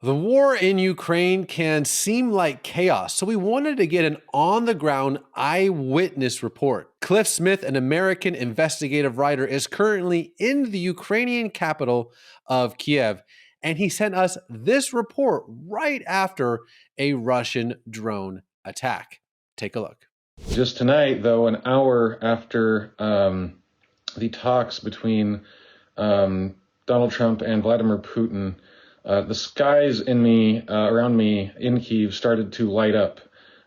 The war in Ukraine can seem like chaos, so we wanted to get an on-the-ground eyewitness report. Cliff Smith, an American investigative writer, is currently in the Ukrainian capital of Kyiv, and he sent us this report right after a Russian drone attack. Take a look. Just tonight, though, an hour after the talks between Donald Trump and Vladimir Putin, the skies around me in Kyiv started to light up.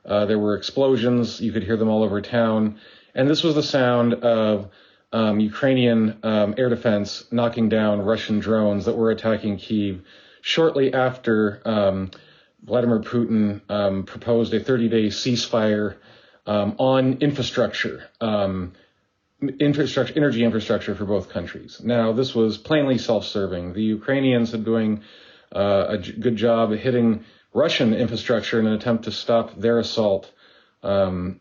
There were explosions. You could hear them all over town. And this was the sound of Ukrainian air defense knocking down Russian drones that were attacking Kyiv shortly after Vladimir Putin proposed a 30-day ceasefire on energy infrastructure for both countries. Now, this was plainly self-serving. The Ukrainians had doing a good job of hitting Russian infrastructure in an attempt to stop their assault on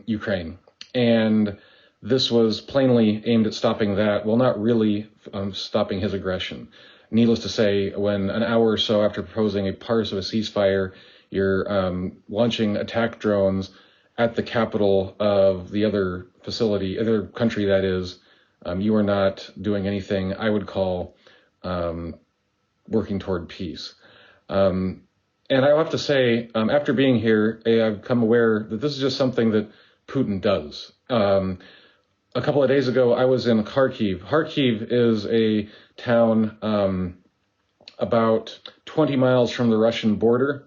Ukraine. And this was plainly aimed at stopping that, well, not really stopping his aggression. Needless to say, when an hour or so after proposing a part of a ceasefire, you're launching attack drones at the capital of the other country that is, you are not doing anything I would call working toward peace. And I have to say, after being here, I've become aware that this is just something that Putin does. A couple of days ago, I was in Kharkiv. Kharkiv is a town about 20 miles from the Russian border.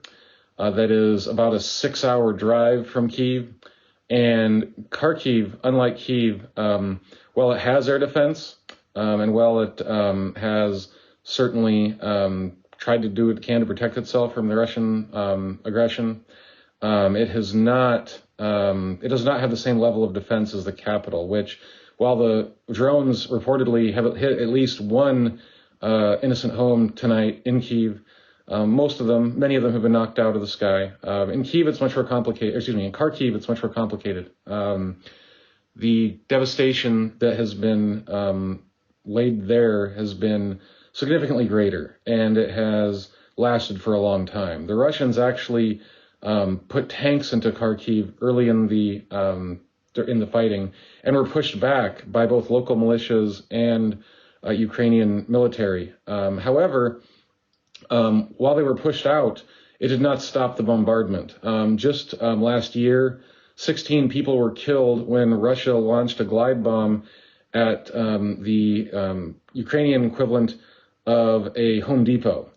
That is about a 6-hour drive from Kyiv. And Kharkiv, unlike Kyiv, while it has air defense, and while it has certainly tried to do what it can to protect itself from the Russian aggression, it does not have the same level of defense as the capital, which, while the drones reportedly have hit at least one innocent home tonight in Kyiv, many of them have been knocked out of the sky. In Kyiv, it's much more complicated. In Kharkiv, it's much more complicated. The devastation that has been laid there has been significantly greater, and it has lasted for a long time. The Russians actually put tanks into Kharkiv early in the fighting, and were pushed back by both local militias and Ukrainian military. However, while they were pushed out, it did not stop the bombardment. Just last year, 16 people were killed when Russia launched a glide bomb at the Ukrainian equivalent of a Home Depot.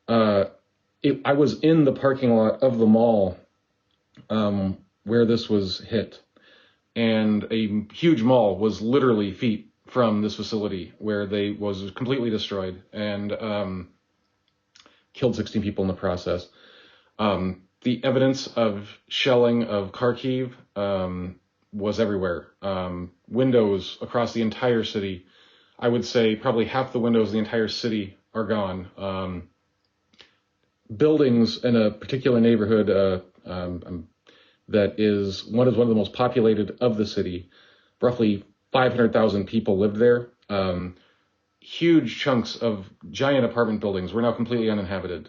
I was in the parking lot of the mall where this was hit. And a huge mall was literally feet from this facility where they was completely destroyed and killed 16 people in the process. The evidence of shelling of Kharkiv was everywhere. Windows across the entire city. I would say probably half the windows of the entire city are gone. Buildings in a particular neighborhood that is one of the most populated of the city. Roughly 500,000 people lived there. Huge chunks of giant apartment buildings were now completely uninhabited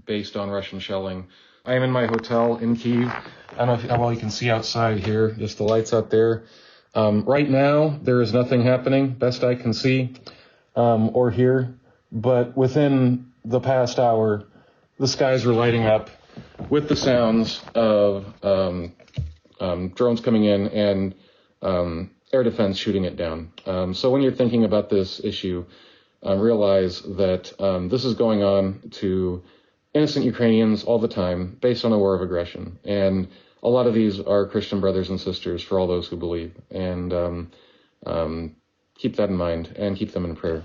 based on Russian shelling. I am in my hotel in Kyiv. I don't know how well you can see outside here, just the lights out there. Right now, there is nothing happening, best I can see or hear. But within the past hour, the skies were lighting up with the sounds of drones coming in and air defense shooting it down. So when you're thinking about this issue, realize that this is going on to innocent Ukrainians all the time based on a war of aggression. And a lot of these are Christian brothers and sisters for all those who believe. And keep that in mind and keep them in prayer.